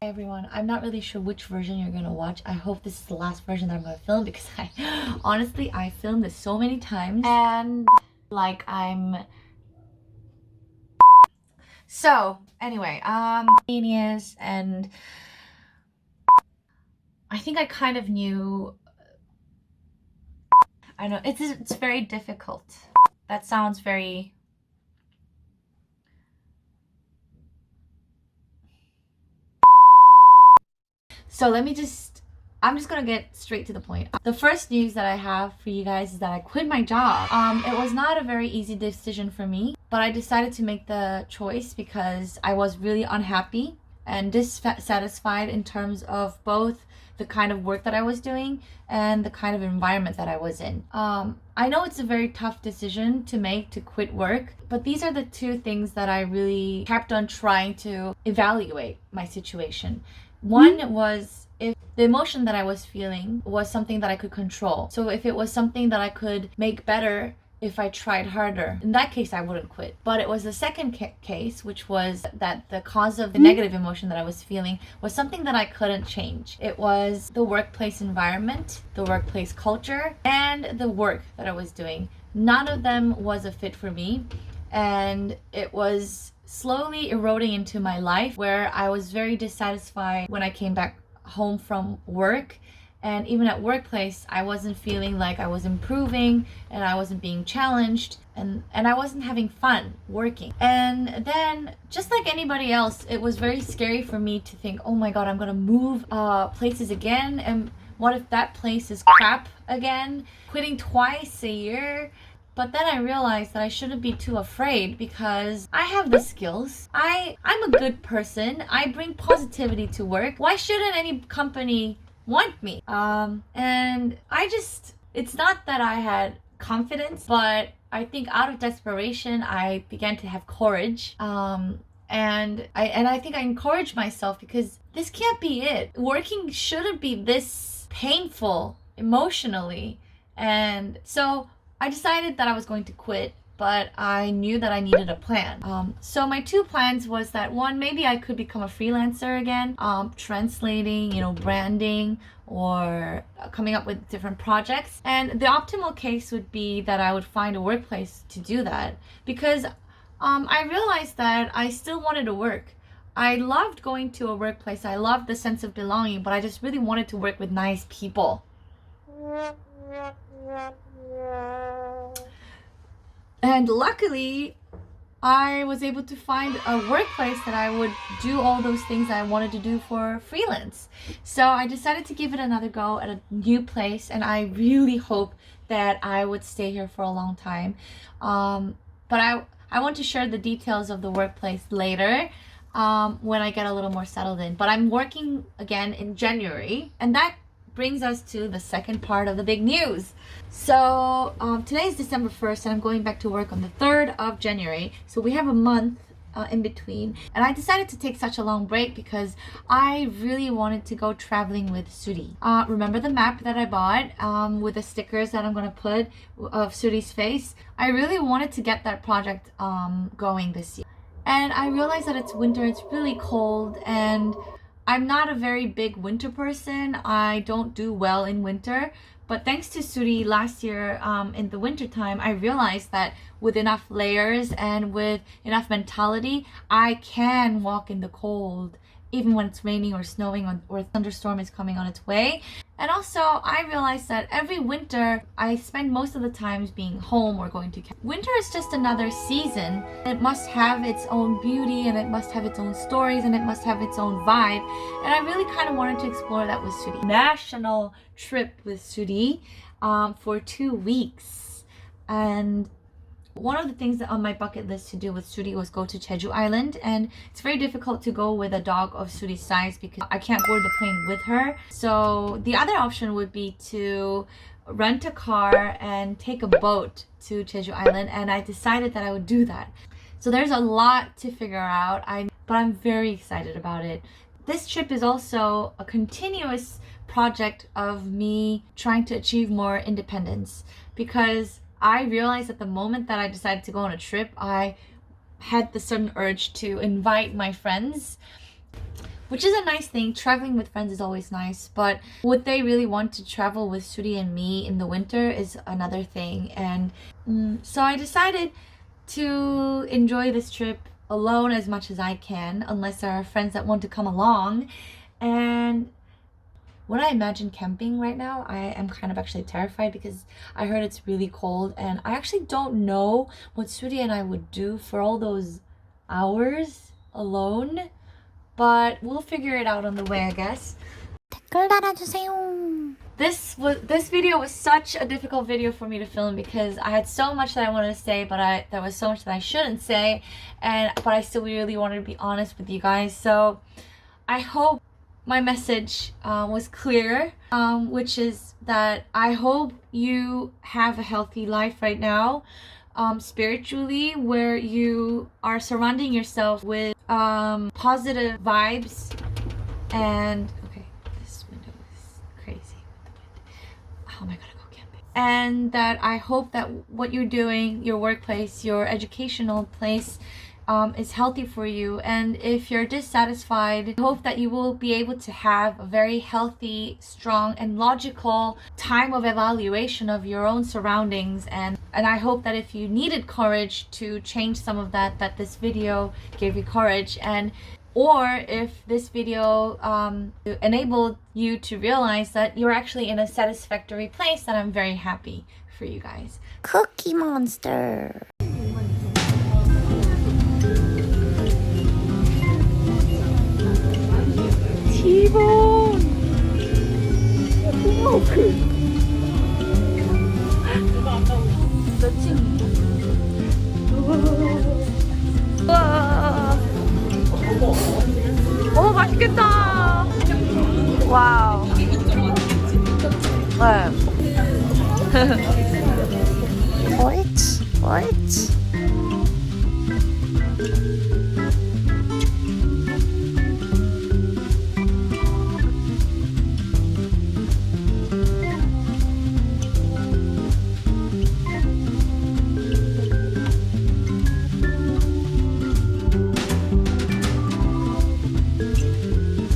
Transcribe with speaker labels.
Speaker 1: Hey everyone, I'm not really sure which version you're gonna watch. I hope this is the last version that I'm gonna film because I filmed this so many times and like so anyway, genius, and I think I kind of knew. I know it's very difficult. That sounds very. So I'm just gonna get straight to the point. The first news that I have for you guys is that I quit my job. It was not a very easy decision for me, but I decided to make the choice because I was really unhappy and dissatisfied in terms of both the kind of work that I was doing and the kind of environment that I was in. I know it's a very tough decision to make, to quit work, but these are the two things that I really kept on trying to evaluate my situation. One was if the emotion that I was feeling was something that I could control. So if it was something that I could make better if I tried harder, in that case I wouldn't quit. But it was the second case, which was that the cause of the negative emotion that I was feeling was something that I couldn't change. It was the workplace environment, the workplace culture, and the work that I was doing. None of them was a fit for me, and it was slowly eroding into my life where I was very dissatisfied when I came back home from work. And even at workplace, I wasn't feeling like I was improving and I wasn't being challenged and I wasn't having fun working. And then, just like anybody else, it was very scary for me to think, oh my god, I'm gonna move places again, and what if that place is crap again? Quitting twice a year. But then I realized that I shouldn't be too afraid because I have the skills. I'm a good person. I bring positivity to work. Why shouldn't any company want me? And it's not that I had confidence, but I think out of desperation, I began to have courage. And I think I encouraged myself because this can't be it. Working shouldn't be this painful emotionally. And so I decided that I was going to quit, but I knew that I needed a plan. So my two plans was that one, maybe I could become a freelancer again, translating, branding, or coming up with different projects. And the optimal case would be that I would find a workplace to do that, because I realized that I still wanted to work. I loved going to a workplace. I loved the sense of belonging, but I just really wanted to work with nice people. And luckily, I was able to find a workplace that I would do all those things I wanted to do for freelance. So I decided to give it another go at a new place, and I really hope that I would stay here for a long time. But I want to share the details of the workplace later, when I get a little more settled in. But I'm working again in January, and that brings us to the second part of the big news. So today is December 1st and I'm going back to work on the 3rd of January. So we have a month in between, and I decided to take such a long break because I really wanted to go traveling with Suri. Remember the map that I bought with the stickers that I'm gonna put of Suri's face? I really wanted to get that project going this year. And I realized that it's winter, it's really cold, and I'm not a very big winter person. I don't do well in winter. But thanks to Suri last year in the winter time, I realized that with enough layers and with enough mentality, I can walk in the cold even when it's raining or snowing or a thunderstorm is coming on its way. And also, I realized that every winter, I spend most of the times being home or going to camp. Winter is just another season. It must have its own beauty, and it must have its own stories, and it must have its own vibe. And I really kind of wanted to explore that with Suri. National trip with Suri for 2 weeks. And one of the things that on my bucket list to do with Suri was go to Jeju Island, and it's very difficult to go with a dog of Suri's size because I can't board the plane with her. So the other option would be to rent a car and take a boat to Jeju Island, and I decided that I would do that. So there's a lot to figure out, but I'm very excited about it. This trip is also a continuous project of me trying to achieve more independence, because I realized at the moment that I decided to go on a trip, I had the sudden urge to invite my friends. which is a nice thing. Traveling with friends is always nice, but would they really want to travel with Suri and me in the winter is another thing. And so I decided to enjoy this trip alone as much as I can, unless there are friends that want to come along. And when I imagine camping right now, I am kind of actually terrified because I heard it's really cold, and I actually don't know what Suri and I would do for all those hours alone, but we'll figure it out on the way, I guess.
Speaker 2: 댓글 달아주세요.
Speaker 1: This video was such a difficult video for me to film because I had so much that I wanted to say, but there was so much that I shouldn't say, but I still really wanted to be honest with you guys. So I hope my message was clear, which is that I hope you have a healthy life right now, spiritually, where you are surrounding yourself with positive vibes. And okay, this window is crazy with the wind. How am I gonna go camping? And that I hope that what you're doing, your workplace, your educational place, is healthy for you. And if you're dissatisfied, I hope that you will be able to have a very healthy, strong, and logical time of evaluation of your own surroundings. And I hope that if you needed courage to change some of that this video gave you courage. And or if this video enabled you to realize that you're actually in a satisfactory place, then I'm very happy for you guys.
Speaker 2: Cookie Monster.
Speaker 1: 티본! 우와! 오, 맛있겠다! 와우! 네.
Speaker 2: 옳지, 옳지.